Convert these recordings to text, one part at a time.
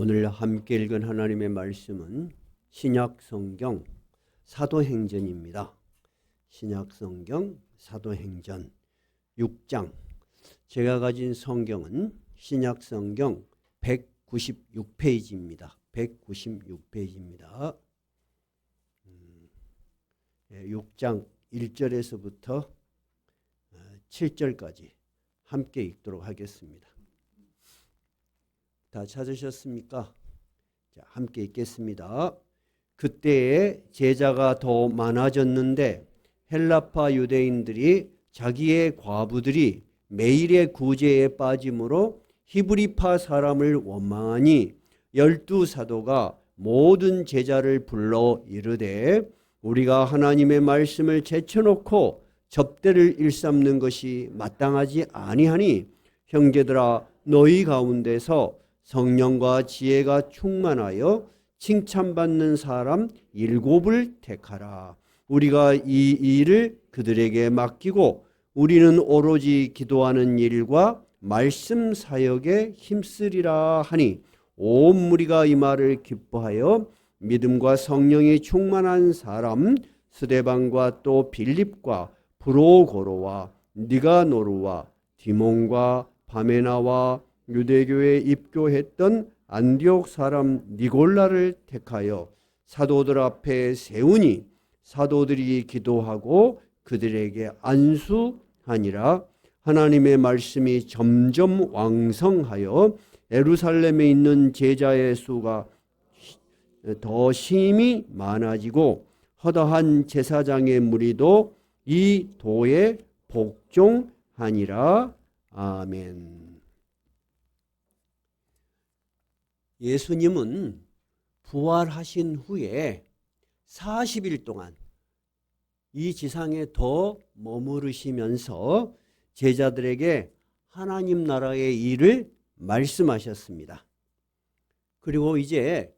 오늘 함께 읽은 하나님의 말씀은 신약성경 사도행전입니다. 신약성경 사도행전 6장. 제가 가진 성경은 신약성경 196페이지입니다. 196페이지입니다. 6장 1절에서부터 7절까지 함께 읽도록 하겠습니다. 다 찾으셨습니까? 자, 함께 읽겠습니다. 그때에 제자가 더 많아졌는데 헬라파 유대인들이 자기의 과부들이 매일의 구제에 빠짐으로 히브리파 사람을 원망하니 12사도가 모든 제자를 불러 이르되 우리가 하나님의 말씀을 제쳐놓고 접대를 일삼는 것이 마땅하지 아니하니 형제들아 너희 가운데서 성령과 지혜가 충만하여 칭찬받는 사람 7을 택하라. 우리가 이 일을 그들에게 맡기고 우리는 오로지 기도하는 일과 말씀 사역에 힘쓰리라 하니 온 무리가 이 말을 기뻐하여 믿음과 성령이 충만한 사람 스데반과 또 빌립과 브로고로와 니가노르와 디몬과 바메나와 유대교에 입교했던 안디옥 사람 니골라를 택하여 사도들 앞에 세우니 사도들이 기도하고 그들에게 안수하니라. 하나님의 말씀이 점점 왕성하여 예루살렘에 있는 제자의 수가 더 심히 많아지고 허다한 제사장의 무리도 이 도에 복종하니라. 아멘. 예수님은 부활하신 후에 40일 동안 이 지상에 더 머무르시면서 제자들에게 하나님 나라의 일을 말씀하셨습니다. 그리고 이제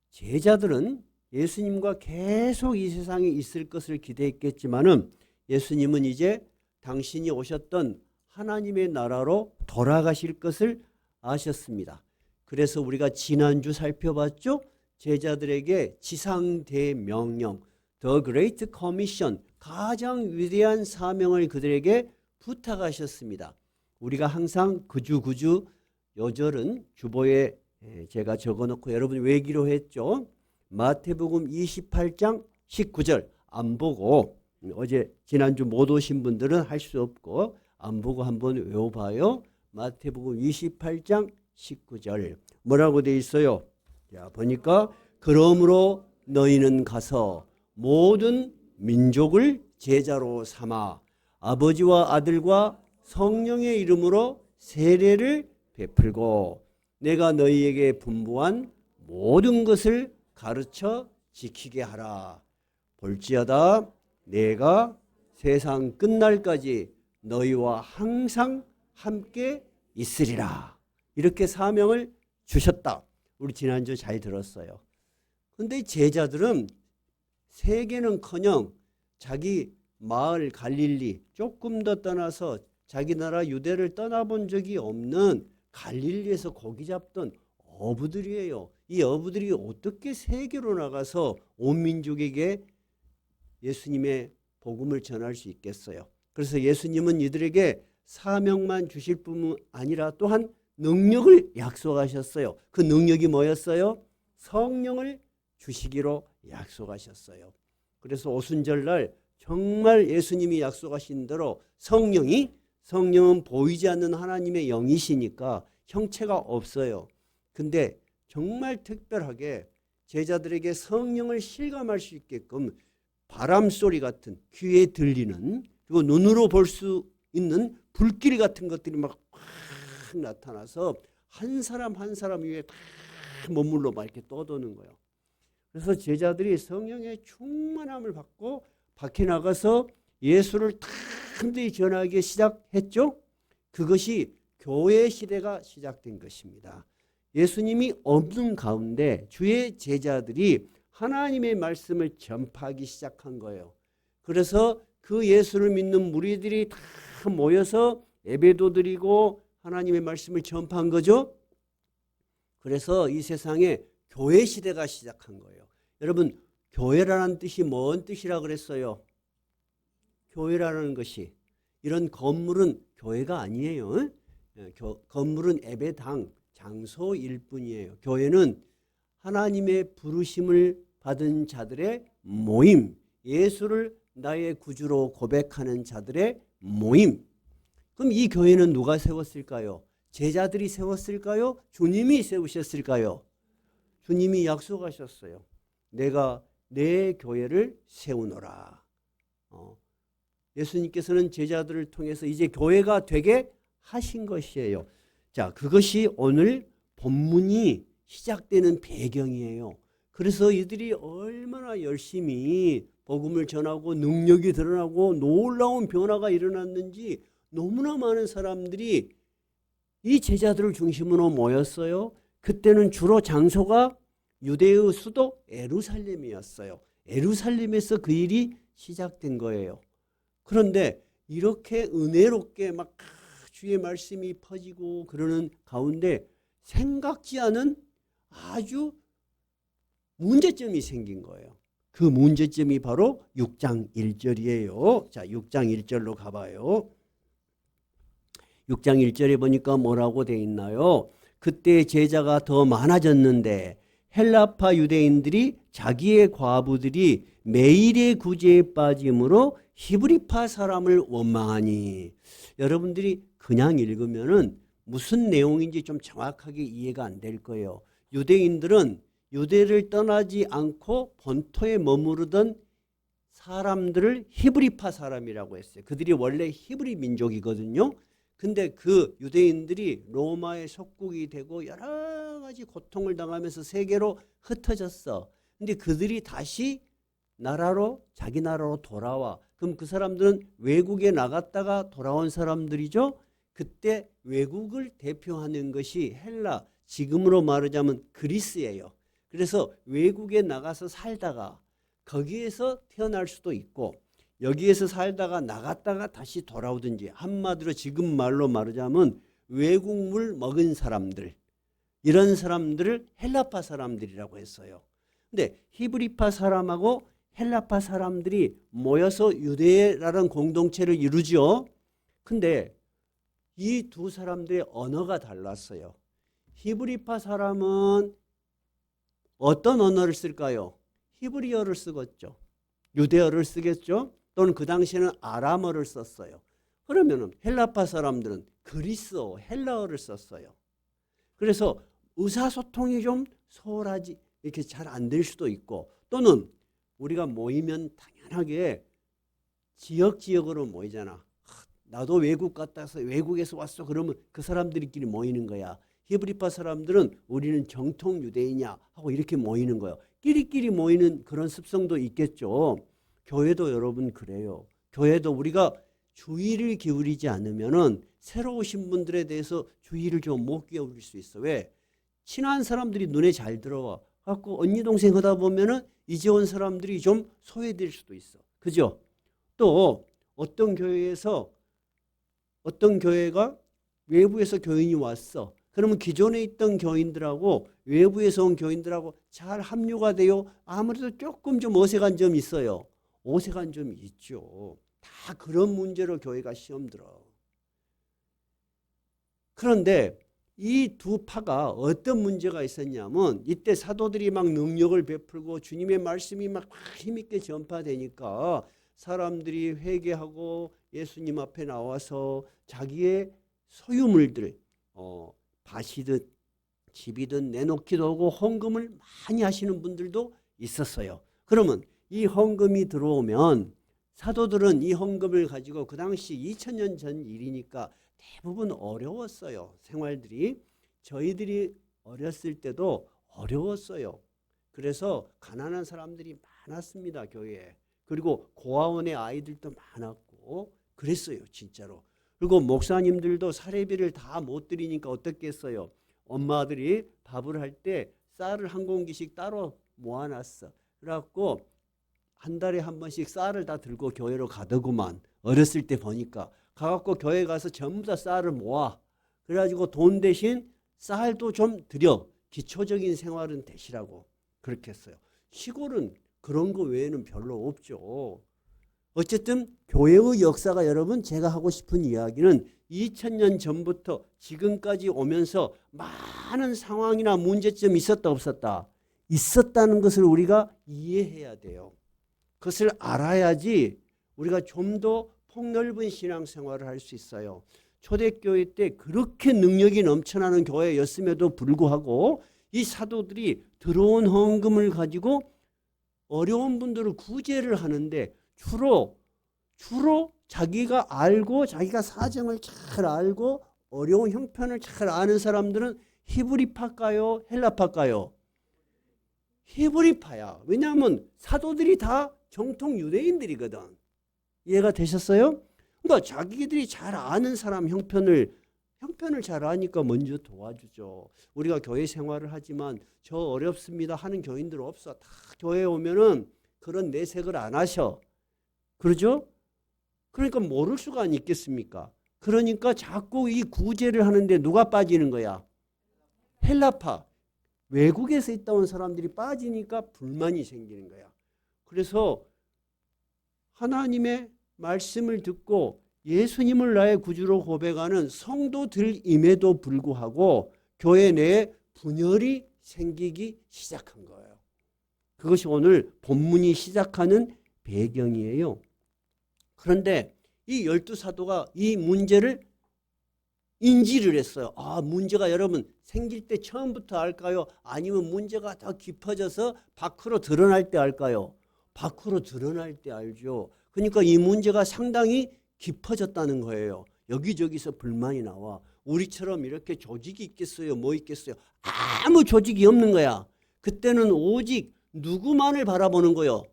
제자들은 예수님과 계속 이 세상에 있을 것을 기대했겠지만은 예수님은 이제 당신이 오셨던 하나님의 나라로 돌아가실 것을 아셨습니다. 그래서 우리가 지난주 살펴봤죠? 제자들에게 지상대명령, The Great Commission, 가장 위대한 사명을 그들에게 부탁하셨습니다. 우리가 항상 그주 요절은 주보에 제가 적어놓고 여러분이 외기로 했죠. 마태복음 28장 19절 안 보고 어제 지난주 못 오신 분들은 할 수 없고 안 보고 한번 외워봐요. 마태복음 28장 19절 뭐라고 돼 있어요? 자, 보니까 그러므로 너희는 가서 모든 민족을 제자로 삼아 아버지와 아들과 성령의 이름으로 세례를 베풀고 내가 너희에게 분부한 모든 것을 가르쳐 지키게 하라. 볼지어다 내가 세상 끝날까지 너희와 항상 함께 있으리라. 이렇게 사명을 주셨다. 우리 지난주 잘 들었어요. 그런데 제자들은 세계는커녕 자기 마을 갈릴리 조금 더 떠나서 자기 나라 유대를 떠나본 적이 없는 갈릴리에서 고기 잡던 어부들이에요. 이 어부들이 어떻게 세계로 나가서 온 민족에게 예수님의 복음을 전할 수 있겠어요? 그래서 예수님은 이들에게 사명만 주실 뿐만 아니라 또한 능력을 약속하셨어요. 그 능력이 뭐였어요? 성령을 주시기로 약속하셨어요. 그래서 오순절날 정말 예수님이 약속하신 대로 성령은 보이지 않는 하나님의 영이시니까 형체가 없어요. 근데 정말 특별하게 제자들에게 성령을 실감할 수 있게끔 바람 소리 같은 귀에 들리는 그리고 눈으로 볼 수 있는 불길 같은 것들이 막 나타나서 한 사람 한 사람 위에 다 머물러 막 이렇게 떠도는 거예요. 그래서 제자들이 성령의 충만함을 받고 밖에 나가서 예수를 탐대히 전하기 시작했죠. 그것이 교회 시대가 시작된 것입니다. 예수님이 없는 가운데 주의 제자들이 하나님의 말씀을 전파하기 시작한 거예요. 그래서 그 예수를 믿는 무리들이 다 모여서 예배도 드리고 하나님의 말씀을 전파한 거죠. 그래서 이 세상에 교회 시대가 시작한 거예요. 여러분, 교회라는 뜻이 뭔 뜻이라 그랬어요? 교회라는 것이, 이런 건물은 교회가 아니에요. 건물은 예배당, 장소일 뿐이에요. 교회는 하나님의 부르심을 받은 자들의 모임, 예수를 나의 구주로 고백하는 자들의 모임. 그럼 이 교회는 누가 세웠을까요? 제자들이 세웠을까요? 주님이 세우셨을까요? 주님이 약속하셨어요. 내가 내 교회를 세우노라. 예수님께서는 제자들을 통해서 이제 교회가 되게 하신 것이에요. 자, 그것이 오늘 본문이 시작되는 배경이에요. 그래서 이들이 얼마나 열심히 복음을 전하고 능력이 드러나고 놀라운 변화가 일어났는지 너무나 많은 사람들이 이 제자들을 중심으로 모였어요. 그때는 주로 장소가 유대의 수도 예루살렘이었어요. 예루살렘에서 그 일이 시작된 거예요. 그런데 이렇게 은혜롭게 막 주의 말씀이 퍼지고 그러는 가운데 생각지 않은 아주 문제점이 생긴 거예요. 그 문제점이 바로 6장 1절이에요. 자, 6장 1절로 가봐요. 6장 1절에 보니까 뭐라고 돼 있나요? 그때 제자가 더 많아졌는데 헬라파 유대인들이 자기의 과부들이 매일의 구제에 빠짐으로 히브리파 사람을 원망하니, 여러분들이 그냥 읽으면은 무슨 내용인지 좀 정확하게 이해가 안 될 거예요. 유대인들은 유대를 떠나지 않고 본토에 머무르던 사람들을 히브리파 사람이라고 했어요. 그들이 원래 히브리 민족이거든요. 근데 그 유대인들이 로마의 속국이 되고 여러 가지 고통을 당하면서 세계로 흩어졌어. 근데 그들이 다시 나라로, 자기 나라로 돌아와. 그럼 그 사람들은 외국에 나갔다가 돌아온 사람들이죠. 그때 외국을 대표하는 것이 헬라, 지금으로 말하자면 그리스예요. 그래서 외국에 나가서 살다가 거기에서 태어날 수도 있고 여기에서 살다가 나갔다가 다시 돌아오든지, 한마디로 지금 말로 말하자면 외국물 먹은 사람들, 이런 사람들을 헬라파 사람들이라고 했어요. 근데 히브리파 사람하고 헬라파 사람들이 모여서 유대라는 공동체를 이루죠. 근데 이 두 사람들의 언어가 달랐어요. 히브리파 사람은 어떤 언어를 쓸까요? 히브리어를 쓰겠죠. 유대어를 쓰겠죠. 또는 그 당시에는 아람어를 썼어요. 그러면 헬라파 사람들은 그리스어, 헬라어를 썼어요. 그래서 의사소통이 좀 소홀하지, 이렇게 잘 안 될 수도 있고, 또는 우리가 모이면 당연하게 지역으로 모이잖아. 나도 외국 갔다 와서 외국에서 왔어. 그러면 그 사람들끼리 모이는 거야. 히브리파 사람들은 우리는 정통 유대인이야 하고 이렇게 모이는 거예요. 끼리끼리 모이는 그런 습성도 있겠죠. 교회도 여러분 그래요. 교회도 우리가 주의를 기울이지 않으면은 새로 오신 분들에 대해서 주의를 좀 못 기울일 수 있어. 왜? 친한 사람들이 눈에 잘 들어와 갖고 언니 동생 하다 보면은 이제 온 사람들이 좀 소외될 수도 있어. 그죠? 또 어떤 교회가 외부에서 교인이 왔어. 그러면 기존에 있던 교인들하고 외부에서 온 교인들하고 잘 합류가 돼요. 아무래도 조금 좀 어색한 점이 있어요. 어색한 점이 있죠. 다 그런 문제로 교회가 시험 들어. 그런데 이 두 파가 어떤 문제가 있었냐면, 이때 사도들이 막 능력을 베풀고 주님의 말씀이 막 힘있게 전파되니까 사람들이 회개하고 예수님 앞에 나와서 자기의 소유물들, 밭이든 집이든 내놓기도 하고 헌금을 많이 하시는 분들도 있었어요. 그러면 이 헌금이 들어오면 사도들은 이 헌금을 가지고, 그 당시 2000년 전 일이니까 대부분 어려웠어요. 생활들이. 저희들이 어렸을 때도 어려웠어요. 그래서 가난한 사람들이 많았습니다, 교회에. 그리고 고아원의 아이들도 많았고 그랬어요, 진짜로. 그리고 목사님들도 사례비를 다 못 드리니까 어떻게 했어요? 엄마들이 밥을 할 때 쌀을 한 공기씩 따로 모아놨어. 그래갖고 한 달에 한 번씩 쌀을 다 들고 교회로 가더구만. 어렸을 때 보니까. 가갖고 교회 가서 전부 다 쌀을 모아. 그래가지고 돈 대신 쌀도 좀 드려. 기초적인 생활은 되시라고 그렇게 했어요. 시골은 그런 거 외에는 별로 없죠. 어쨌든 교회의 역사가 여러분 제가 하고 싶은 이야기는 2000년 전부터 지금까지 오면서 많은 상황이나 문제점이 있었다 없었다? 있었다는 것을 우리가 이해해야 돼요. 그것을 알아야지 우리가 좀 더 폭넓은 신앙생활을 할 수 있어요. 초대교회 때 그렇게 능력이 넘쳐나는 교회였음에도 불구하고 이 사도들이 들어온 헌금을 가지고 어려운 분들을 구제를 하는데 주로 자기가 알고 자기가 사정을 잘 알고 어려운 형편을 잘 아는 사람들은 히브리파일까요? 헬라파일까요? 히브리파야. 왜냐하면 사도들이 다 정통 유대인들이거든. 이해가 되셨어요? 그러니까 자기들이 잘 아는 사람 형편을 잘 아니까 먼저 도와주죠. 우리가 교회 생활을 하지만 저 어렵습니다 하는 교인들 없어. 다 교회에 오면은 그런 내색을 안 하셔. 그러죠? 그러니까 모를 수가 있겠습니까? 그러니까 자꾸 이 구제를 하는데 누가 빠지는 거야? 헬라파. 외국에서 있다 온 사람들이 빠지니까 불만이 생기는 거야. 그래서 하나님의 말씀을 듣고 예수님을 나의 구주로 고백하는 성도들임에도 불구하고 교회 내에 분열이 생기기 시작한 거예요. 그것이 오늘 본문이 시작하는 배경이에요. 그런데 이 12사도가 이 문제를 인지를 했어요. 아, 문제가 여러분 생길 때 처음부터 알까요? 아니면 문제가 더 깊어져서 밖으로 드러날 때 알까요? 밖으로 드러날 때 알죠. 그러니까 이 문제가 상당히 깊어졌다는 거예요. 여기저기서 불만이 나와. 우리처럼 이렇게 조직이 있겠어요? 뭐 있겠어요? 아무 조직이 없는 거야. 그때는 오직 누구만을 바라보는 거예요?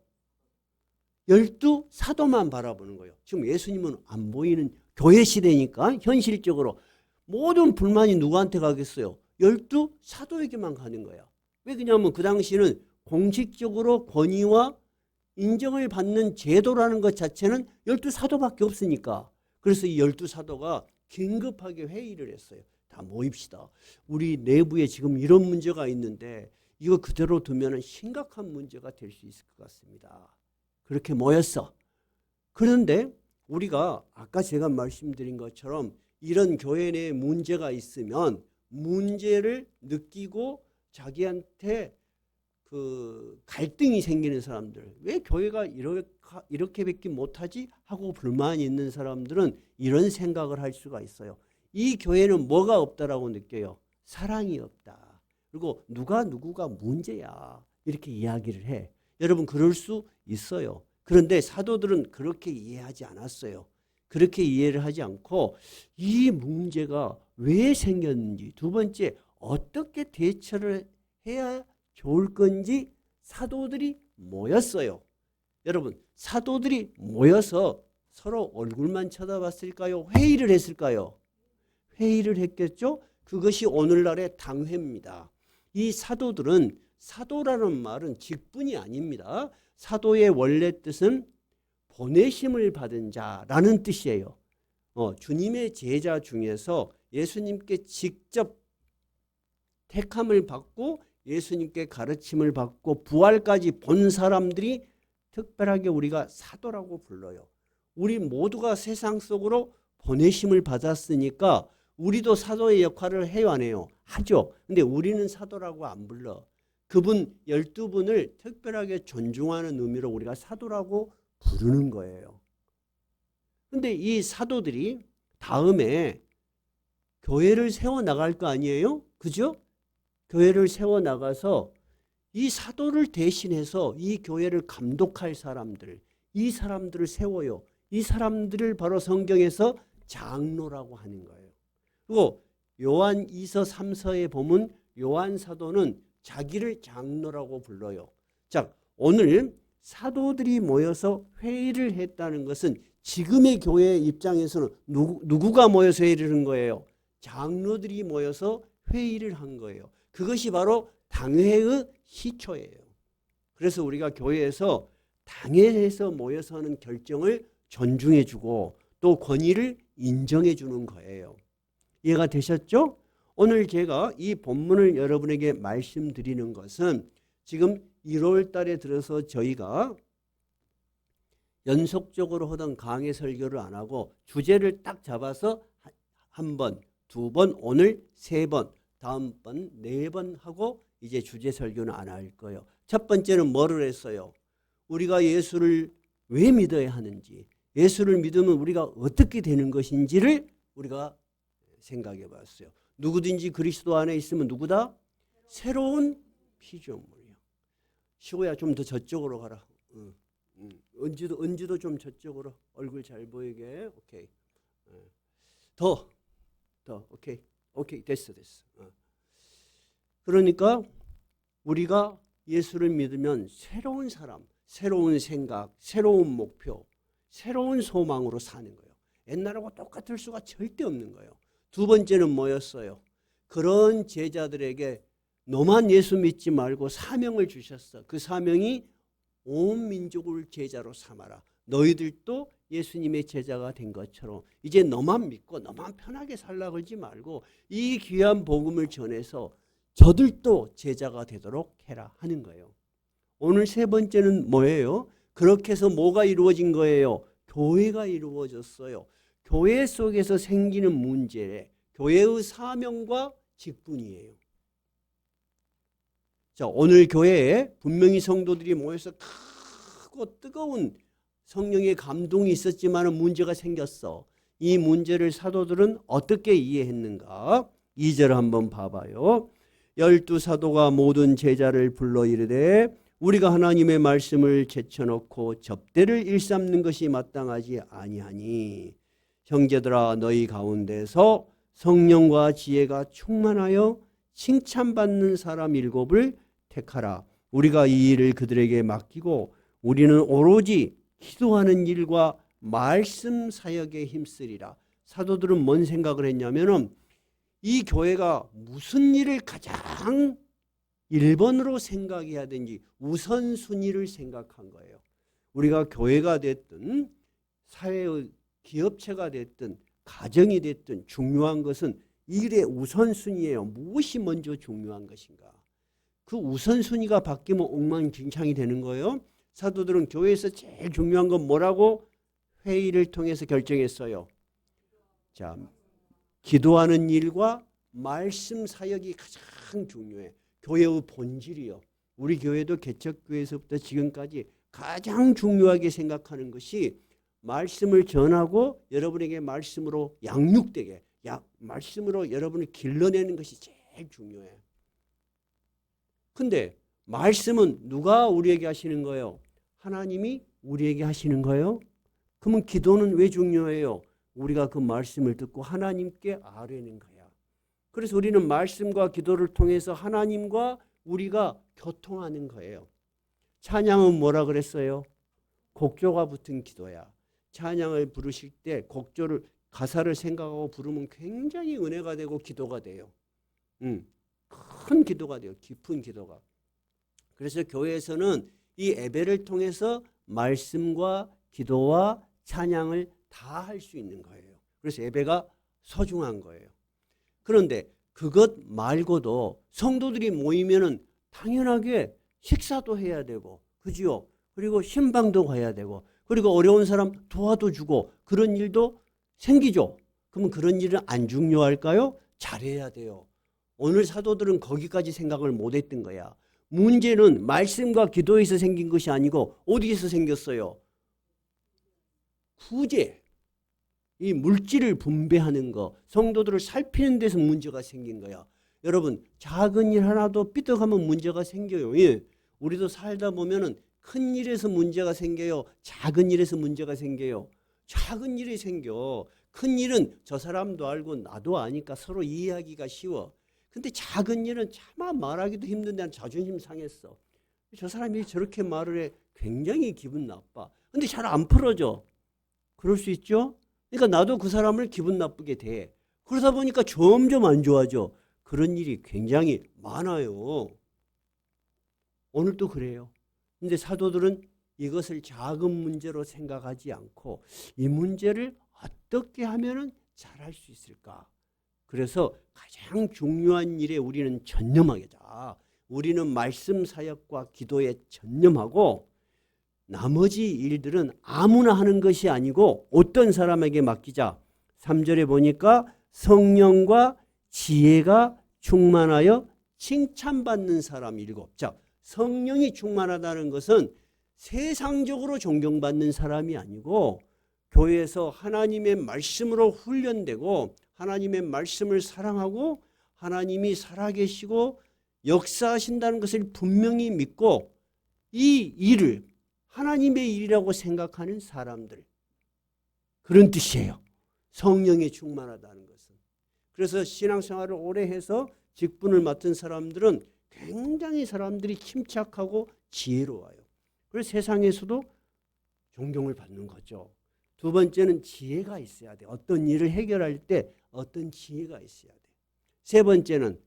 12사도만 바라보는 거예요. 지금 예수님은 안 보이는 교회 시대니까 현실적으로 모든 불만이 누구한테 가겠어요? 12사도에게만 가는 거야. 왜 그러냐면 그 당시는 공식적으로 권위와 인정을 받는 제도라는 것 자체는 12사도밖에 없으니까. 그래서 이 12사도가 긴급하게 회의를 했어요. 다 모입시다. 우리 내부에 지금 이런 문제가 있는데 이거 그대로 두면 심각한 문제가 될 수 있을 것 같습니다. 그렇게 모였어. 그런데 우리가 아까 제가 말씀드린 것처럼 이런 교회 내에 문제가 있으면 문제를 느끼고 자기한테 그 갈등이 생기는 사람들, 왜 교회가 이렇게밖에 못하지 하고 불만이 있는 사람들은 이런 생각을 할 수가 있어요. 이 교회는 뭐가 없다라고 느껴요? 사랑이 없다. 그리고 누구가 문제야 이렇게 이야기를 해. 여러분 그럴 수 있어요. 그런데 사도들은 그렇게 이해하지 않았어요. 그렇게 이해를 하지 않고 이 문제가 왜 생겼는지, 두 번째 어떻게 대처를 해야 좋을 건지 사도들이 모였어요. 여러분 사도들이 모여서 서로 얼굴만 쳐다봤을까요? 회의를 했을까요? 회의를 했겠죠? 그것이 오늘날의 당회입니다. 이 사도들은, 사도라는 말은 직분이 아닙니다. 사도의 원래 뜻은 보내심을 받은 자라는 뜻이에요. 주님의 제자 중에서 예수님께 직접 택함을 받고 예수님께 가르침을 받고 부활까지 본 사람들이 특별하게 우리가 사도라고 불러요. 우리 모두가 세상 속으로 보내심을 받았으니까 우리도 사도의 역할을 해요, 안 해요? 하죠. 근데 우리는 사도라고 안 불러. 그분 12분을 특별하게 존중하는 의미로 우리가 사도라고 부르는 거예요. 근데 이 사도들이 다음에 교회를 세워나갈 거 아니에요? 그죠? 교회를 세워나가서 이 사도를 대신해서 이 교회를 감독할 사람들, 이 사람들을 세워요. 이 사람들을 바로 성경에서 장로라고 하는 거예요. 그리고 요한 2서 3서에 보면 요한 사도는 자기를 장로라고 불러요. 자, 오늘 사도들이 모여서 회의를 했다는 것은 지금의 교회 입장에서는 누구가 모여서 회의를 한 거예요? 장로들이 모여서 회의를 한 거예요. 그것이 바로 당회의 시초예요. 그래서 우리가 교회에서 당회에서 모여서 하는 결정을 존중해 주고 또 권위를 인정해 주는 거예요. 이해가 되셨죠? 오늘 제가 이 본문을 여러분에게 말씀드리는 것은 지금 1월 달에 들어서 저희가 연속적으로 하던 강의 설교를 안 하고 주제를 딱 잡아서 한 번, 두 번, 오늘 세 번, 다음번 네 번 하고 이제 주제 설교는 안 할 거예요. 첫 번째는 뭐를 했어요? 우리가 예수를 왜 믿어야 하는지, 예수를 믿으면 우리가 어떻게 되는 것인지를 우리가 생각해 봤어요. 누구든지 그리스도 안에 있으면 누구다? 새로운 피조물이야. 시호야 좀 더 저쪽으로 가라. 은지도 좀 저쪽으로 얼굴 잘 보이게. 오케이. 더 오케이 됐어. 그러니까 우리가 예수를 믿으면 새로운 사람, 새로운 생각, 새로운 목표, 새로운 소망으로 사는 거예요. 옛날하고 똑같을 수가 절대 없는 거예요. 두 번째는 뭐였어요? 그런 제자들에게 너만 예수 믿지 말고 사명을 주셨어. 그 사명이 온 민족을 제자로 삼아라. 너희들도 예수님의 제자가 된 것처럼 이제 너만 믿고 너만 편하게 살라 그러지 말고 이 귀한 복음을 전해서 저들도 제자가 되도록 해라 하는 거예요. 오늘 세 번째는 뭐예요? 그렇게 해서 뭐가 이루어진 거예요? 교회가 이루어졌어요. 교회 속에서 생기는 문제, 교회의 사명과 직분이에요. 자, 오늘 교회에 분명히 성도들이 모여서 크고 뜨거운 성령의 감동이 있었지만 문제가 생겼어. 이 문제를 사도들은 어떻게 이해했는가? 2절 한번 봐봐요. 12사도가 모든 제자를 불러 이르되 우리가 하나님의 말씀을 제쳐놓고 접대를 일삼는 것이 마땅하지 아니하니 형제들아 너희 가운데서 성령과 지혜가 충만하여 칭찬받는 사람 7을 택하라. 우리가 이 일을 그들에게 맡기고 우리는 오로지 기도하는 일과 말씀 사역에 힘쓰리라. 사도들은 뭔 생각을 했냐면은 이 교회가 무슨 일을 가장 1번으로 생각해야 되는지 우선순위를 생각한 거예요. 우리가 교회가 됐든 사회의 기업체가 됐든 가정이 됐든 중요한 것은 일의 우선순위예요. 무엇이 먼저 중요한 것인가. 그 우선순위가 바뀌면 엉망진창이 되는 거예요. 사도들은 교회에서 제일 중요한 건 뭐라고 회의를 통해서 결정했어요. 자, 기도하는 일과 말씀 사역이 가장 중요해. 교회의 본질이요. 우리 교회도 개척교회에서부터 지금까지 가장 중요하게 생각하는 것이 말씀을 전하고 여러분에게 말씀으로 양육되게 말씀으로 여러분을 길러내는 것이 제일 중요해. 근데 말씀은 누가 우리에게 하시는 거예요? 하나님이 우리에게 하시는 거예요? 그러면 기도는 왜 중요해요? 우리가 그 말씀을 듣고 하나님께 아뢰는 거야. 그래서 우리는 말씀과 기도를 통해서 하나님과 우리가 교통하는 거예요. 찬양은 뭐라 그랬어요? 곡조가 붙은 기도야. 찬양을 부르실 때 곡조를 가사를 생각하고 부르면 굉장히 은혜가 되고 기도가 돼요. 큰 기도가 돼요. 깊은 기도가. 그래서 교회에서는 이 예배를 통해서 말씀과 기도와 찬양을 다 할 수 있는 거예요. 그래서 예배가 소중한 거예요. 그런데 그것 말고도 성도들이 모이면은 당연하게 식사도 해야 되고, 그지요? 그리고 신방도 가야 되고, 그리고 어려운 사람 도와도 주고 그런 일도 생기죠. 그러면 그런 일은 안 중요할까요? 잘해야 돼요. 오늘 사도들은 거기까지 생각을 못했던 거야. 문제는 말씀과 기도에서 생긴 것이 아니고 어디에서 생겼어요? 구제. 이 물질을 분배하는 거, 성도들을 살피는 데서 문제가 생긴 거야. 여러분, 작은 일 하나도 삐딱하면 문제가 생겨요. 예. 우리도 살다 보면은 큰 일에서 문제가 생겨요. 작은 일에서 문제가 생겨요. 작은 일이 생겨. 큰 일은 저 사람도 알고 나도 아니까 서로 이해하기가 쉬워. 근데 작은 일은 차마 말하기도 힘든데 난 자존심 상했어. 저 사람이 저렇게 말을 해. 굉장히 기분 나빠. 근데 잘 안 풀어져. 그럴 수 있죠? 그러니까 나도 그 사람을 기분 나쁘게 돼. 그러다 보니까 점점 안 좋아져. 그런 일이 굉장히 많아요. 오늘도 그래요. 근데 사도들은 이것을 작은 문제로 생각하지 않고 이 문제를 어떻게 하면 잘할 수 있을까? 그래서 가장 중요한 일에 우리는 전념하자. 우리는 말씀 사역과 기도에 전념하고 나머지 일들은 아무나 하는 것이 아니고 어떤 사람에게 맡기자. 3절에 보니까 성령과 지혜가 충만하여 칭찬받는 사람 7. 자, 성령이 충만하다는 것은 세상적으로 존경받는 사람이 아니고 교회에서 하나님의 말씀으로 훈련되고 하나님의 말씀을 사랑하고 하나님이 살아계시고 역사하신다는 것을 분명히 믿고 이 일을 하나님의 일이라고 생각하는 사람들, 그런 뜻이에요. 성령이 충만하다는 것은. 그래서 신앙생활을 오래 해서 직분을 맡은 사람들은 굉장히 사람들이 침착하고 지혜로워요. 그래서 세상에서도 존경을 받는 거죠. 두 번째는 지혜가 있어야 돼. 어떤 일을 해결할 때 어떤 지혜가 있어야 돼. 세 번째는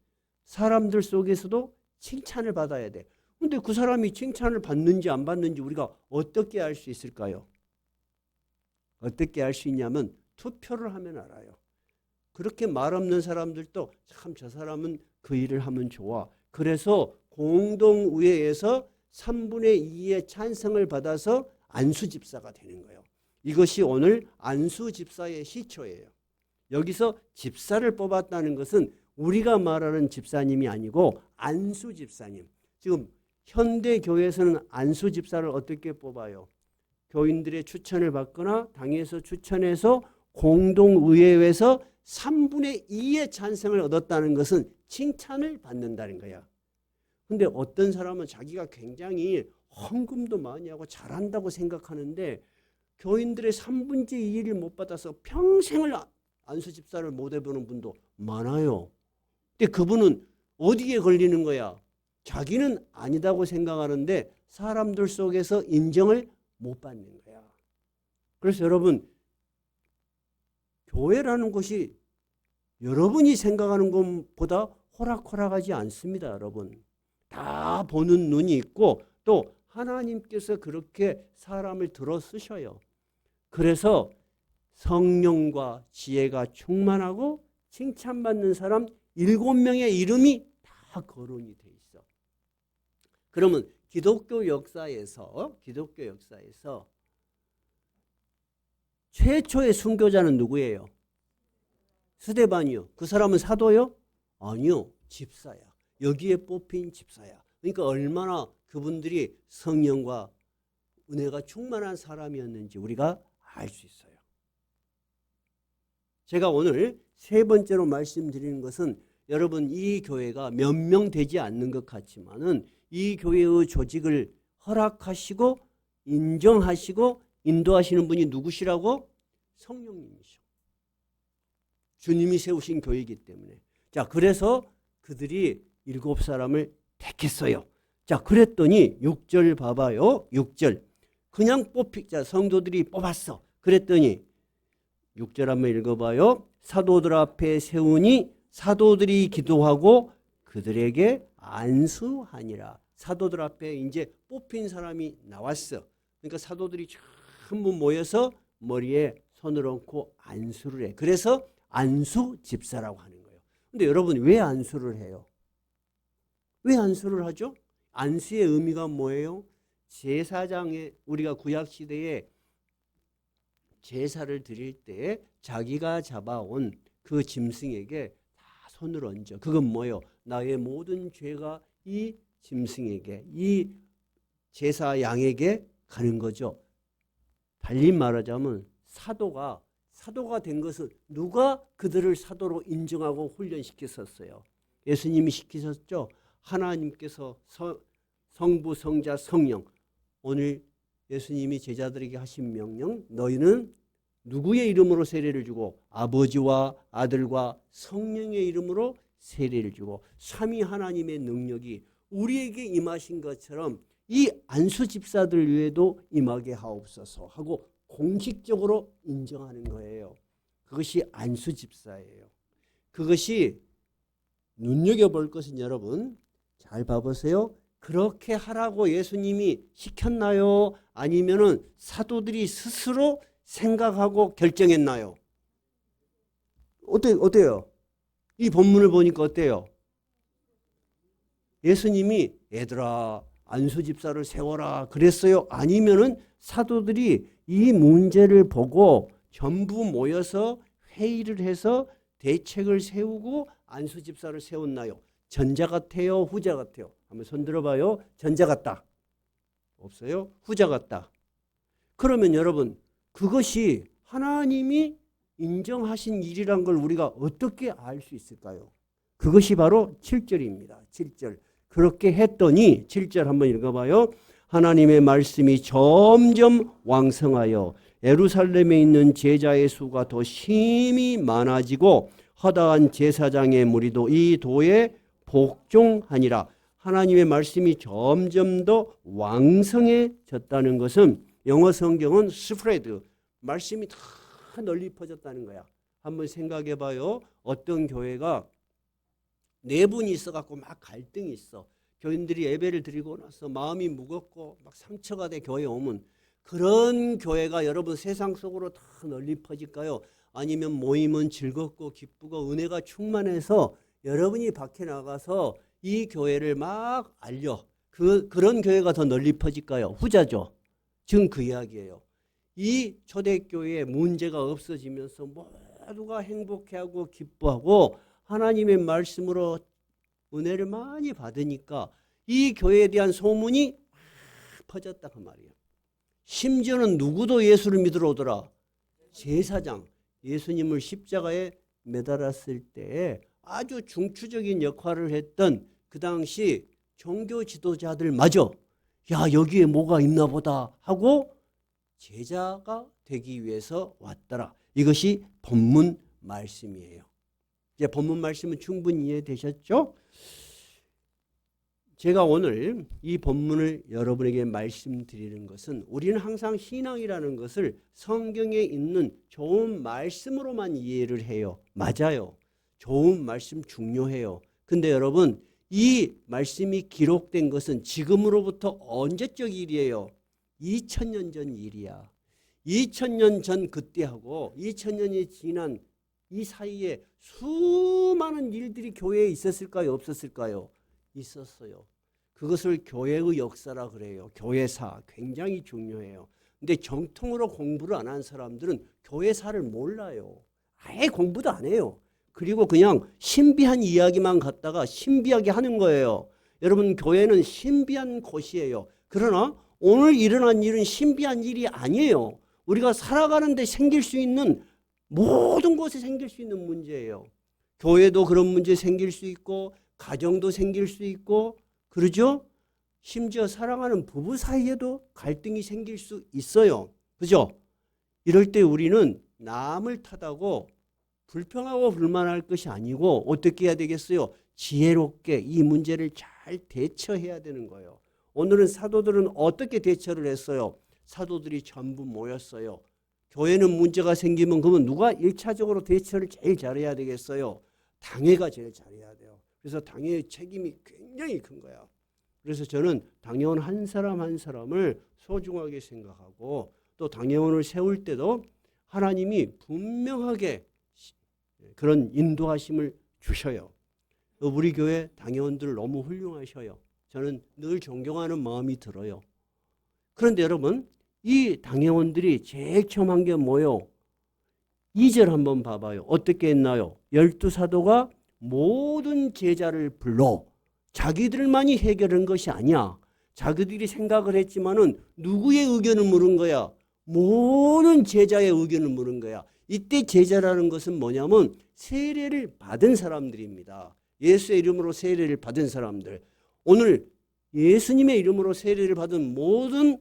사람들 속에서도 칭찬을 받아야 돼. 근데 그 사람이 칭찬을 받는지 안 받는지 우리가 어떻게 알 수 있을까요? 어떻게 알 수 있냐면 투표를 하면 알아요. 그렇게 말 없는 사람들도 참 저 사람은 그 일을 하면 좋아. 그래서 공동의회에서 3분의 2의 찬성을 받아서 안수집사가 되는 거예요. 이것이 오늘 안수집사의 시초예요. 여기서 집사를 뽑았다는 것은 우리가 말하는 집사님이 아니고 안수집사님. 지금 현대교회에서는 안수집사를 어떻게 뽑아요? 교인들의 추천을 받거나 당에서 추천해서 공동의회에서 3분의 2의 찬성을 얻었다는 것은 칭찬을 받는다는 거야. 근데 어떤 사람은 자기가 굉장히 헌금도 많이 하고 잘한다고 생각하는데 교인들의 3분의 2를 못 받아서 평생을 안수집사를 못 해보는 분도 많아요. 근데 그분은 어디에 걸리는 거야? 자기는 아니다고 생각하는데 사람들 속에서 인정을 못 받는 거야. 그래서 여러분, 교회라는 것이 여러분이 생각하는 것보다 호락호락하지 않습니다. 여러분. 다 보는 눈이 있고 또 하나님께서 그렇게 사람을 들어 쓰셔요. 그래서 성령과 지혜가 충만하고 칭찬받는 사람 7명의 이름이 다 거론이 돼 있어. 그러면 기독교 역사에서 최초의 순교자는 누구예요? 스데반이요. 그 사람은 사도요? 아니요. 집사야. 여기에 뽑힌 집사야. 그러니까 얼마나 그분들이 성령과 은혜가 충만한 사람이었는지 우리가 알 수 있어요. 제가 오늘 세 번째로 말씀드리는 것은 여러분 이 교회가 몇 명 되지 않는 것 같지만은 이 교회의 조직을 허락하시고 인정하시고 인도하시는 분이 누구시라고? 성령님이시오. 주님이 세우신 교회이기 때문에. 자, 그래서 그들이 7사람을 택했어요. 자, 그랬더니 6절 봐봐요. 6절. 그냥 자, 성도들이 뽑았어. 그랬더니 6절 한번 읽어봐요. 사도들 앞에 세우니 사도들이 기도하고 그들에게 안수하니라. 사도들 앞에 이제 뽑힌 사람이 나왔어. 그러니까 사도들이 전부 모여서 머리에 손을 얹고 안수를 해. 그래서 안수 집사라고 하는 거예요. 근데 여러분 왜 안수를 해요? 왜 안수를 하죠? 안수의 의미가 뭐예요? 제사장에 우리가 구약시대에 제사를 드릴 때 자기가 잡아온 그 짐승에게 다 손을 얹어. 그건 뭐예요? 나의 모든 죄가 이 짐승에게, 이 제사 양에게 가는 거죠. 달리 말하자면 사도가 된 것은 누가 그들을 사도로 인정하고 훈련시켰었어요? 예수님이 시키셨죠. 하나님께서 성부, 성자, 성령. 오늘 예수님이 제자들에게 하신 명령, 너희는 누구의 이름으로 세례를 주고 아버지와 아들과 성령의 이름으로 세례를 주고 삼위 하나님의 능력이 우리에게 임하신 것처럼 이 안수 집사들 위에도 임하게 하옵소서 하고 공식적으로 인정하는 거예요. 그것이 안수 집사예요. 그것이 눈여겨볼 것은 여러분 잘 봐보세요. 그렇게 하라고 예수님이 시켰나요? 아니면은 사도들이 스스로 생각하고 결정했나요? 어때요? 이 본문을 보니까 어때요? 예수님이 얘들아 안수집사를 세워라 그랬어요? 아니면은 사도들이 이 문제를 보고 전부 모여서 회의를 해서 대책을 세우고 안수집사를 세웠나요? 전자 같아요? 후자 같아요? 한번 손 들어봐요. 전자 같다. 없어요? 후자 같다. 그러면 여러분 그것이 하나님이 인정하신 일이란 걸 우리가 어떻게 알 수 있을까요? 그것이 바로 7절입니다. 7절. 그렇게 했더니 7절 한번 읽어봐요. 하나님의 말씀이 점점 왕성하여 예루살렘에 있는 제자의 수가 더 심히 많아지고 허다한 제사장의 무리도 이 도에 복종하니라. 하나님의 말씀이 점점 더 왕성해졌다는 것은 영어 성경은 스프레드, 말씀이 다 널리 퍼졌다는 거야. 한번 생각해 봐요. 어떤 교회가 네 분이 있어갖고 막 갈등이 있어. 교인들이 예배를 드리고 나서 마음이 무겁고 막 상처가 돼 교회에 오면 그런 교회가 여러분 세상 속으로 다 널리 퍼질까요? 아니면 모임은 즐겁고 기쁘고 은혜가 충만해서 여러분이 밖에 나가서 이 교회를 막 알려. 그런 교회가 더 널리 퍼질까요? 후자죠. 지금 그 이야기예요. 이 초대교회에 문제가 없어지면서 모두가 행복해하고 기뻐하고 하나님의 말씀으로 은혜를 많이 받으니까 이 교회에 대한 소문이 퍼졌다 그 말이에요. 심지어는 누구도 예수를 믿으러 오더라. 제사장, 예수님을 십자가에 매달았을 때 아주 중추적인 역할을 했던 그 당시 종교 지도자들마저 야 여기에 뭐가 있나 보다 하고 제자가 되기 위해서 왔더라. 이것이 본문 말씀이에요. 이제 본문 말씀은 충분히 이해되셨죠? 제가 오늘 이 본문을 여러분에게 말씀드리는 것은 우리는 항상 신앙이라는 것을 성경에 있는 좋은 말씀으로만 이해를 해요. 맞아요. 좋은 말씀 중요해요. 근데 여러분 이 말씀이 기록된 것은 지금으로부터 언제적 일이에요? 2000년 전 일이야. 2000년 전 그때하고 2000년이 지난 이 사이에 수많은 일들이 교회에 있었을까요? 없었을까요? 있었어요. 그것을 교회의 역사라 그래요. 교회사 굉장히 중요해요. 근데 정통으로 공부를 안 한 사람들은 교회사를 몰라요. 아예 공부도 안 해요. 그리고 그냥 신비한 이야기만 갖다가 신비하게 하는 거예요. 여러분 교회는 신비한 곳이에요. 그러나 오늘 일어난 일은 신비한 일이 아니에요. 우리가 살아가는데 생길 수 있는 모든 곳에 생길 수 있는 문제예요. 교회도 그런 문제 생길 수 있고 가정도 생길 수 있고 그러죠? 심지어 사랑하는 부부 사이에도 갈등이 생길 수 있어요. 그죠? 이럴 때 우리는 남을 탓하고 불평하고 불만할 것이 아니고 어떻게 해야 되겠어요? 지혜롭게 이 문제를 잘 대처해야 되는 거예요. 오늘은 사도들은 어떻게 대처를 했어요? 사도들이 전부 모였어요. 교회는 문제가 생기면 그러면 누가 1차적으로 대처를 제일 잘해야 되겠어요? 당회가 제일 잘해야 돼요. 그래서 당회의 책임이 굉장히 큰 거야. 그래서 저는 당회원 한 사람 한 사람을 소중하게 생각하고 또 당회원을 세울 때도 하나님이 분명하게 그런 인도하심을 주셔요. 우리 교회 당회원들 너무 훌륭하셔요. 저는 늘 존경하는 마음이 들어요. 그런데 여러분 이 당회원들이 제일 처음 한 게 뭐예요? 2절 한번 봐봐요. 어떻게 했나요? 12사도가 모든 제자를 불러 자기들만이 해결한 것이 아니야. 자기들이 생각을 했지만은 누구의 의견을 물은 거야? 모든 제자의 의견을 물은 거야. 이때 제자라는 것은 뭐냐면 세례를 받은 사람들입니다. 예수의 이름으로 세례를 받은 사람들. 오늘 예수님의 이름으로 세례를 받은 모든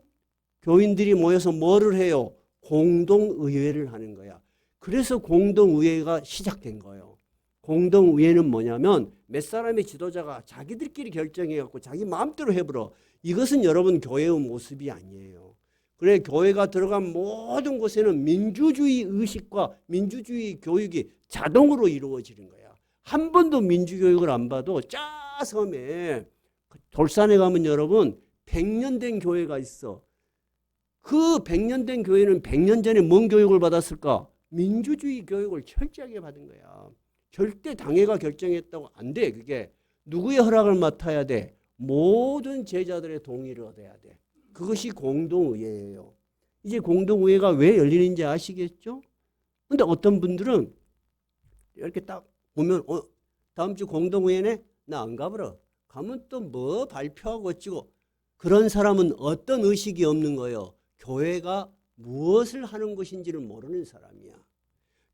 교인들이 모여서 뭐를 해요? 공동의회를 하는 거야. 그래서 공동의회가 시작된 거예요. 공동의회는 뭐냐면 몇 사람의 지도자가 자기들끼리 결정해갖고 자기 마음대로 해버려. 이것은 여러분 교회의 모습이 아니에요. 그래 교회가 들어간 모든 곳에는 민주주의 의식과 민주주의 교육이 자동으로 이루어지는 거야. 한 번도 민주교육을 안 봐도 짜섬에 돌산에 가면 여러분 100년 된 교회가 있어. 그 100년 된 교회는 100년 전에 뭔 교육을 받았을까? 민주주의 교육을 철저하게 받은 거야. 절대 당회가 결정했다고 안 돼. 그게 누구의 허락을 맡아야 돼? 모든 제자들의 동의를 얻어야 돼. 그것이 공동의회예요. 이제 공동의회가 왜 열리는지 아시겠죠? 근데 어떤 분들은 이렇게 딱 보면 다음 주 공동의회네? 나 안 가버려. 가면 또 뭐 발표하고 어찌고. 그런 사람은 어떤 의식이 없는 거예요. 교회가 무엇을 하는 것인지를 모르는 사람이야.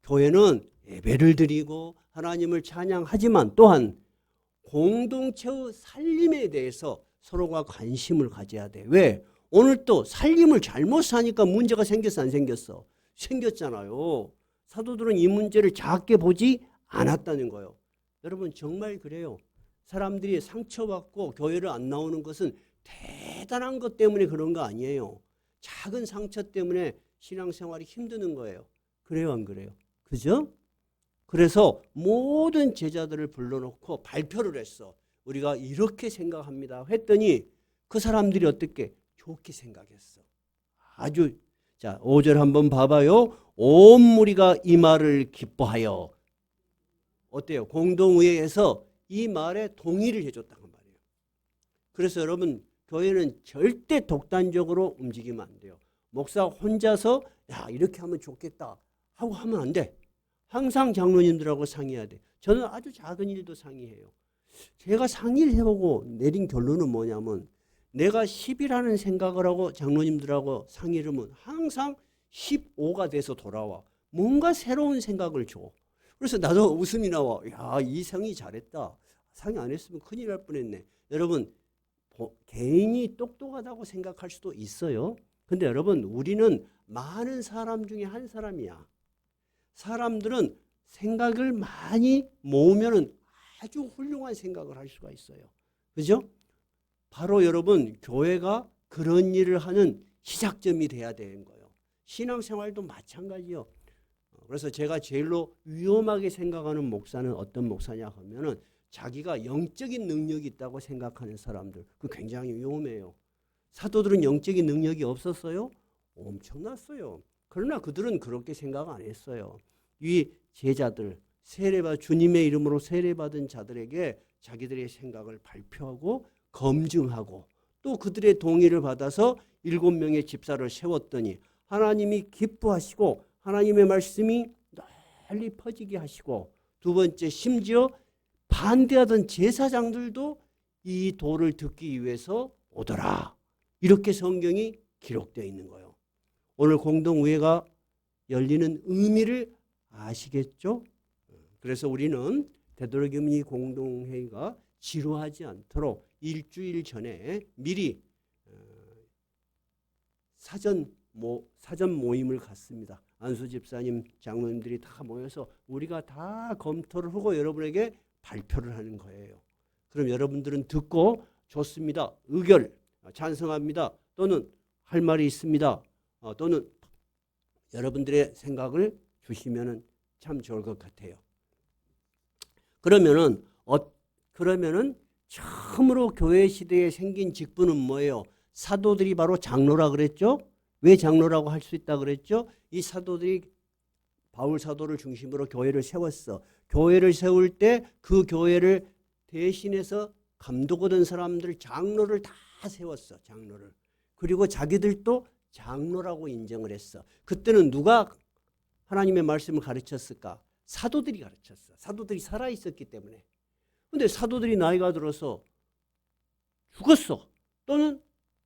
교회는 예배를 드리고 하나님을 찬양하지만 또한 공동체의 살림에 대해서 서로가 관심을 가져야 돼. 왜? 오늘 또 살림을 잘못 사니까 문제가 생겼어, 안 생겼어? 생겼잖아요. 사도들은 이 문제를 작게 보지 않았다는 거예요. 여러분 정말 그래요. 사람들이 상처받고 교회를 안 나오는 것은 대단한 것 때문에 그런 거 아니에요. 작은 상처 때문에 신앙생활이 힘드는 거예요. 그래요, 안 그래요? 그죠? 그래서 모든 제자들을 불러놓고 발표를 했어. 우리가 이렇게 생각합니다. 했더니 그 사람들이 어떻게 좋게 생각했어. 아주. 자, 5절 한번 봐봐요. 온 무리가 이 말을 기뻐하여. 어때요? 공동의회에서 이 말에 동의를 해줬단 말이에요. 그래서 여러분 교회는 절대 독단적으로 움직이면 안 돼요. 목사 혼자서 야 이렇게 하면 좋겠다 하고 하면 안 돼. 항상 장로님들하고 상의해야 돼. 저는 아주 작은 일도 상의해요. 제가 상의를 해보고 내린 결론은 뭐냐면 내가 10이라는 생각을 하고 장로님들하고 상의를 하면 항상 15가 돼서 돌아와. 뭔가 새로운 생각을 줘. 그래서 나도 웃음이 나와. 야, 이 상의 잘했다. 상의 안 했으면 큰일 날 뻔했네. 여러분 개인이 똑똑하다고 생각할 수도 있어요. 근데 여러분 우리는 많은 사람 중에 한 사람이야. 사람들은 생각을 많이 모으면 아주 훌륭한 생각을 할 수가 있어요. 그죠? 바로 여러분 교회가 그런 일을 하는 시작점이 돼야 되는 거예요. 신앙생활도 마찬가지요. 그래서 제가 제일로 위험하게 생각하는 목사는 어떤 목사냐 하면은 자기가 영적인 능력이 있다고 생각하는 사람들. 그 굉장히 위험해요. 사도들은 영적인 능력이 없었어요? 엄청났어요. 그러나 그들은 그렇게 생각 안 했어요. 이 제자들, 주님의 이름으로 세례받은 자들에게 자기들의 생각을 발표하고 검증하고 또 그들의 동의를 받아서 7명의 집사를 세웠더니 하나님이 기뻐하시고 하나님의 말씀이 널리 퍼지게 하시고 두 번째 심지어 반대하던 제사장들도 이 도를 듣기 위해서 오더라. 이렇게 성경이 기록되어 있는 거예요. 오늘 공동의회가 열리는 의미를 아시겠죠? 그래서 우리는 되도록이면 이 공동회의가 지루하지 않도록 일주일 전에 미리 사전 모임을 갖습니다. 안수 집사님, 장로님들이 다 모여서 우리가 다 검토를 하고 여러분에게 발표를 하는 거예요. 그럼 여러분들은 듣고 좋습니다. 의결, 찬성합니다. 또는 할 말이 있습니다. 또는 여러분들의 생각을 주시면 참 좋을 것 같아요. 그러면은 처음으로 교회 시대에 생긴 직분은 뭐예요? 사도들이 바로 장로라 그랬죠? 왜 장로라고 할 수 있다 그랬죠? 이 사도들이 바울 사도를 중심으로 교회를 세웠어. 교회를 세울 때 그 교회를 대신해서 감독하던 사람들 장로를 다 세웠어. 장로를. 그리고 자기들도 장로라고 인정을 했어. 그때는 누가 하나님의 말씀을 가르쳤을까? 사도들이 가르쳤어. 사도들이 살아있었기 때문에. 근데 사도들이 나이가 들어서 죽었어. 또는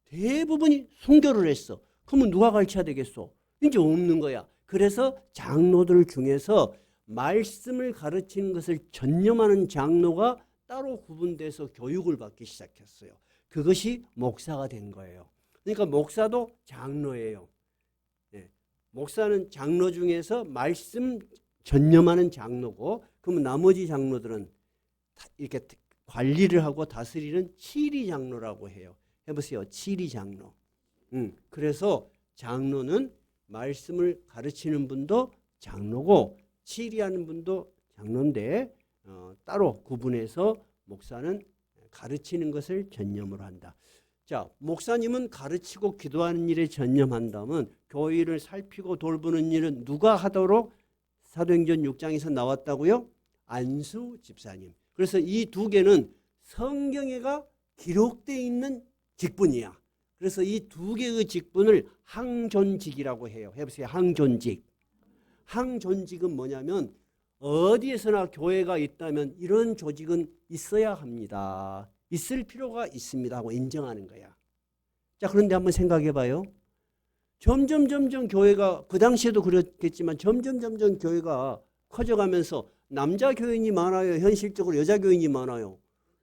대부분이 순교를 했어. 그러면 누가 가르쳐야 되겠어? 이제 없는 거야. 그래서 장로들 중에서 말씀을 가르치는 것을 전념하는 장로가 따로 구분돼서 교육을 받기 시작했어요. 그것이 목사가 된 거예요. 그러니까 목사도 장로예요. 네. 목사는 장로 중에서 말씀 전념하는 장로고, 그러면 나머지 장로들은 이렇게 관리를 하고 다스리는 치리 장로라고 해요. 해보세요. 치리 장로. 그래서 장로는 말씀을 가르치는 분도 장로고 치리하는 분도 장로인데 따로 구분해서 목사는 가르치는 것을 전념으로 한다. 자, 목사님은 가르치고 기도하는 일에 전념한다면 교회를 살피고 돌보는 일은 누가 하도록 사도행전 6장에서 나왔다고요? 안수 집사님. 그래서 이 두 개는 성경에가 기록되어 있는 직분이야. 그래서 이 두 개의 직분을 항존직이라고 해요. 해보세요. 항존직. 항존직은 뭐냐면 어디에서나 교회가 있다면 이런 조직은 있어야 합니다. 있을 필요가 있습니다 하고 인정하는 거야. 자, 그런데 한번 생각해 봐요. 점점 교회가, 그 당시에도 그랬겠지만 점점 교회가 커져가면서 남자 교인이 많아요? 현실적으로 여자 교인이 많아요?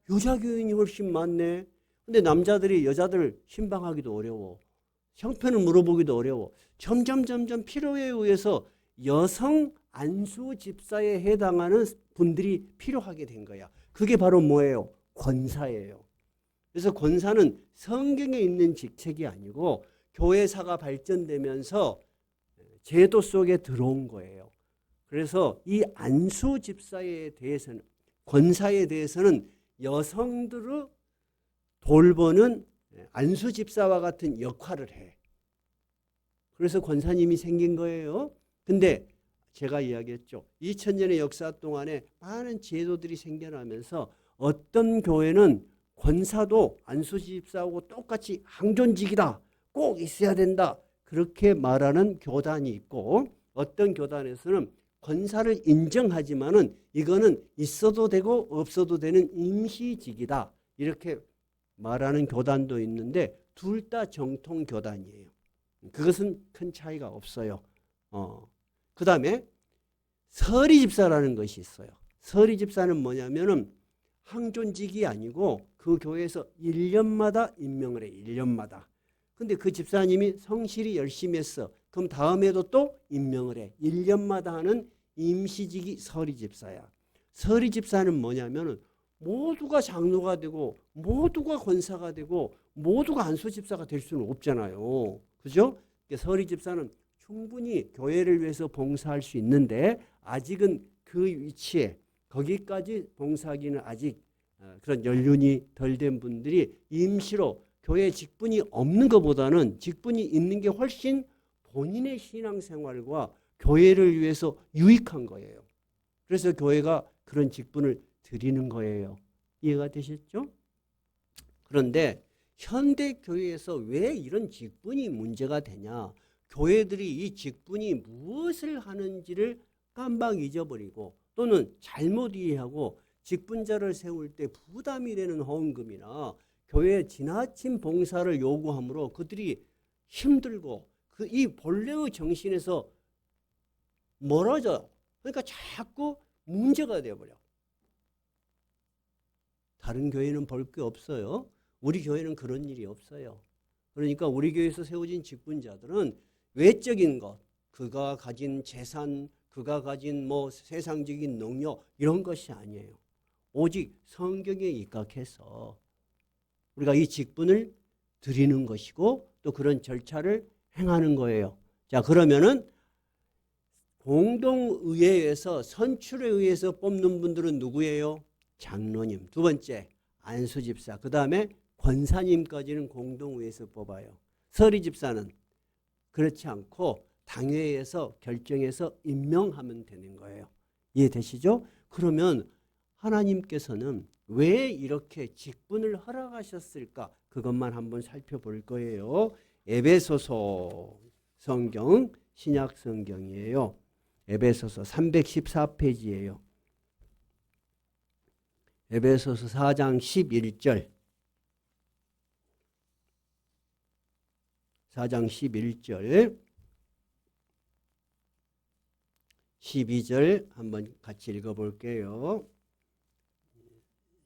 여자 교인이 훨씬 많네. 근데 남자들이 여자들 신방하기도 어려워. 형편을 물어보기도 어려워. 점점 필요에 의해서 여성 안수 집사에 해당하는 분들이 필요하게 된 거야. 그게 바로 뭐예요? 권사예요. 그래서 권사는 성경에 있는 직책이 아니고 교회사가 발전되면서 제도 속에 들어온 거예요. 그래서 이 안수 집사에 대해서는, 권사에 대해서는 여성들을 돌보는 안수 집사와 같은 역할을 해. 그래서 권사님이 생긴 거예요. 근데 제가 이야기했죠. 2000년의 역사 동안에 많은 제도들이 생겨나면서 어떤 교회는 권사도 안수 집사하고 똑같이 항존직이다, 꼭 있어야 된다, 그렇게 말하는 교단이 있고, 어떤 교단에서는 권사를 인정하지만은 이거는 있어도 되고 없어도 되는 임시직이다, 이렇게 말하는 교단도 있는데 둘 다 정통 교단이에요. 그것은 큰 차이가 없어요. 그 다음에 서리 집사라는 것이 있어요. 서리 집사는 뭐냐면은 항존직이 아니고 그 교회에서 1년마다 임명을 해. 1년마다. 근데 그 집사님이 성실히 열심히 했어. 그럼 다음에도 또 임명을 해. 1년마다 하는 임시직이 서리 집사야. 서리 집사는 뭐냐면은 모두가 장로가 되고 모두가 권사가 되고 모두가 안수 집사가 될 수는 없잖아요. 그죠? 서리 집사는 충분히 교회를 위해서 봉사할 수 있는데 아직은 그 위치에, 거기까지 봉사하기는 아직 그런 연륜이 덜 된 분들이 임시로, 교회 직분이 없는 것보다는 직분이 있는 게 훨씬 본인의 신앙생활과 교회를 위해서 유익한 거예요. 그래서 교회가 그런 직분을 드리는 거예요. 이해가 되셨죠? 그런데 현대 교회에서 왜 이런 직분이 문제가 되냐? 교회들이 이 직분이 무엇을 하는지를 깜빡 잊어버리고 또는 잘못 이해하고 직분자를 세울 때 부담이 되는 헌금이나 교회에 지나친 봉사를 요구하므로 그들이 힘들고 이 본래의 정신에서 멀어져요. 그러니까 자꾸 문제가 되어버려. 다른 교회는 볼 게 없어요. 우리 교회는 그런 일이 없어요. 그러니까 우리 교회에서 세워진 직분자들은 외적인 것, 그가 가진 재산, 그가 가진 뭐 세상적인 능력, 이런 것이 아니에요. 오직 성경에 입각해서 우리가 이 직분을 드리는 것이고 또 그런 절차를 행하는 거예요. 자, 그러면은 공동의회에서 선출에 의해서 뽑는 분들은 누구예요? 장로님. 두 번째, 안수집사. 그 다음에 권사님까지는 공동의회에서 뽑아요. 서리집사는 그렇지 않고 당회에서 결정해서 임명하면 되는 거예요. 이해되시죠? 그러면 하나님께서는 왜 이렇게 직분을 허락하셨을까? 그것만 한번 살펴볼 거예요. 에베소서 성경, 신약 성경이에요. 에베소서 314페이지예요. 에베소서 4장 11절. 4장 11절. 12절 한번 같이 읽어볼게요.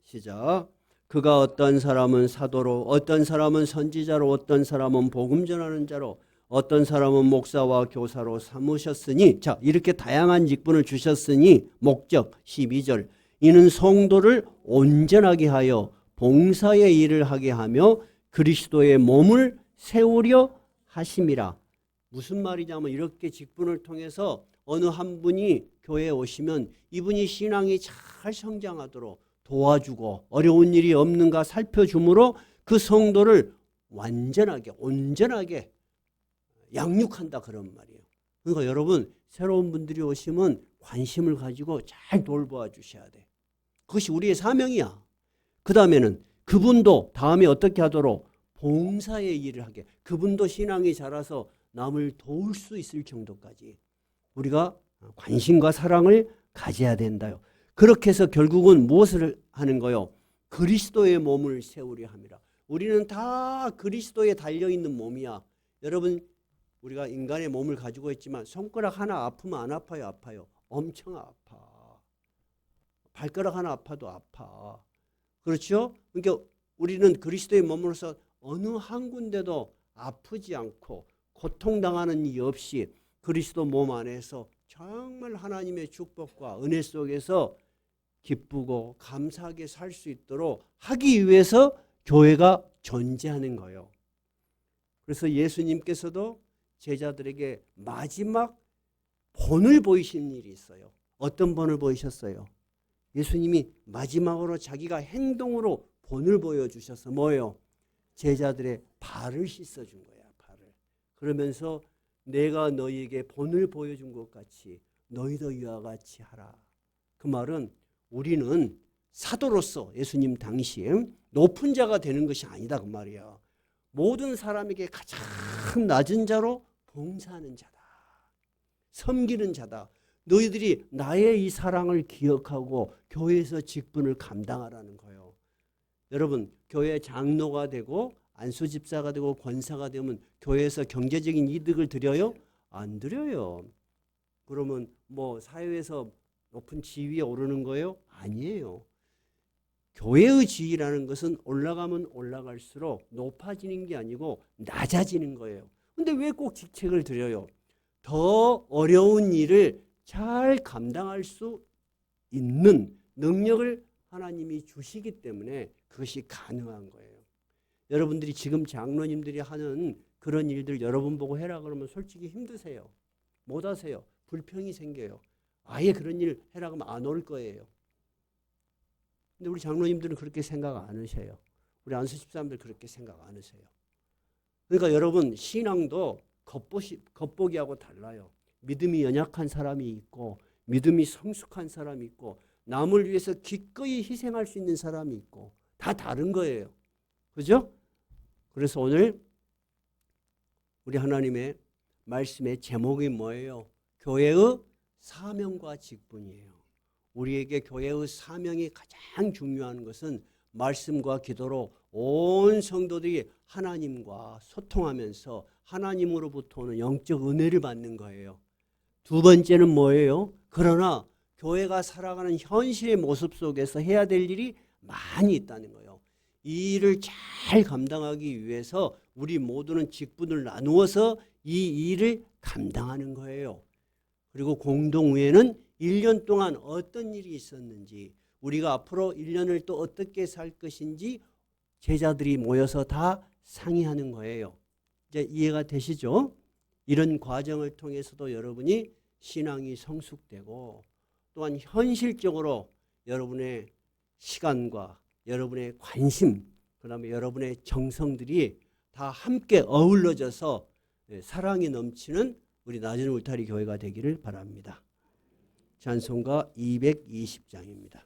시작. 그가 어떤 사람은 사도로, 어떤 사람은 선지자로, 어떤 사람은 복음 전하는 자로, 어떤 사람은 목사와 교사로 삼으셨으니, 자, 이렇게 다양한 직분을 주셨으니 목적 12절. 이는 성도를 온전하게 하여 봉사의 일을 하게 하며 그리스도의 몸을 세우려 하심이라. 무슨 말이냐면 이렇게 직분을 통해서 어느 한 분이 교회에 오시면 이분이 신앙이 잘 성장하도록 도와주고 어려운 일이 없는가 살펴주므로 그 성도를 완전하게, 온전하게 양육한다, 그런 말이에요. 그러니까 여러분, 새로운 분들이 오시면 관심을 가지고 잘 돌보아 주셔야 돼. 그것이 우리의 사명이야. 그 다음에는 그분도 다음에 어떻게 하도록 봉사의 일을 하게. 그분도 신앙이 자라서 남을 도울 수 있을 정도까지 우리가 관심과 사랑을 가져야 된다요. 그렇게 해서 결국은 무엇을 하는 거요? 그리스도의 몸을 세우려 함이라. 우리는 다 그리스도에 달려있는 몸이야. 여러분, 우리가 인간의 몸을 가지고 있지만 손가락 하나 아프면 안 아파요? 아파요. 엄청 아파. 발가락 하나 아파도 아파. 그렇죠? 그러니까 우리는 그리스도의 몸으로서 어느 한 군데도 아프지 않고 고통당하는 일 없이 그리스도 몸 안에서 정말 하나님의 축복과 은혜 속에서 기쁘고 감사하게 살 수 있도록 하기 위해서 교회가 존재하는 거예요. 그래서 예수님께서도 제자들에게 마지막 본을 보이신 일이 있어요. 어떤 본을 보이셨어요? 예수님이 마지막으로 자기가 행동으로 본을 보여주셔서 뭐예요? 제자들의 발을 씻어준 거야. 발을. 그러면서 내가 너희에게 본을 보여준 것 같이 너희도 이와 같이 하라. 그 말은 우리는 사도로서 예수님 당시에 높은 자가 되는 것이 아니다 그 말이야. 모든 사람에게 가장 낮은 자로 봉사하는 자다. 섬기는 자다. 너희들이 나의 이 사랑을 기억하고 교회에서 직분을 감당하라는 거예요. 여러분, 교회 장로가 되고 안수집사가 되고 권사가 되면 교회에서 경제적인 이득을 드려요? 안 드려요. 그러면 뭐 사회에서 높은 지위에 오르는 거예요? 아니에요. 교회의 지위라는 것은 올라가면 올라갈수록 높아지는 게 아니고 낮아지는 거예요. 근데 왜 꼭 직책을 드려요? 더 어려운 일을 잘 감당할 수 있는 능력을 하나님이 주시기 때문에 그것이 가능한 거예요. 여러분들이 지금 장로님들이 하는 그런 일들 여러분 보고 해라 그러면 솔직히 힘드세요. 못 하세요. 불평이 생겨요. 아예 그런 일 해라 그러면 안 올 거예요. 근데 우리 장로님들은 그렇게 생각 안 하세요. 우리 안수집사님들 그렇게 생각 안 하세요. 그러니까 여러분 신앙도 겉보기하고 달라요. 믿음이 연약한 사람이 있고 믿음이 성숙한 사람이 있고 남을 위해서 기꺼이 희생할 수 있는 사람이 있고 다 다른 거예요. 그죠? 그래서 오늘 우리 하나님의 말씀의 제목이 뭐예요? 교회의 사명과 직분이에요. 우리에게 교회의 사명이 가장 중요한 것은 말씀과 기도로 온 성도들이 하나님과 소통하면서 하나님으로부터 오는 영적 은혜를 받는 거예요. 두 번째는 뭐예요? 그러나 교회가 살아가는 현실의 모습 속에서 해야 될 일이 많이 있다는 거예요. 이 일을 잘 감당하기 위해서 우리 모두는 직분을 나누어서 이 일을 감당하는 거예요. 그리고 공동회는 1년 동안 어떤 일이 있었는지 우리가 앞으로 1년을 또 어떻게 살 것인지 제자들이 모여서 다 상의하는 거예요. 이제 이해가 되시죠? 이런 과정을 통해서도 여러분이 신앙이 성숙되고 또한 현실적으로 여러분의 시간과 여러분의 관심 그다음에 여러분의 정성들이 다 함께 어우러져서 사랑이 넘치는 우리 낮은 울타리 교회가 되기를 바랍니다. 찬송가 220장입니다.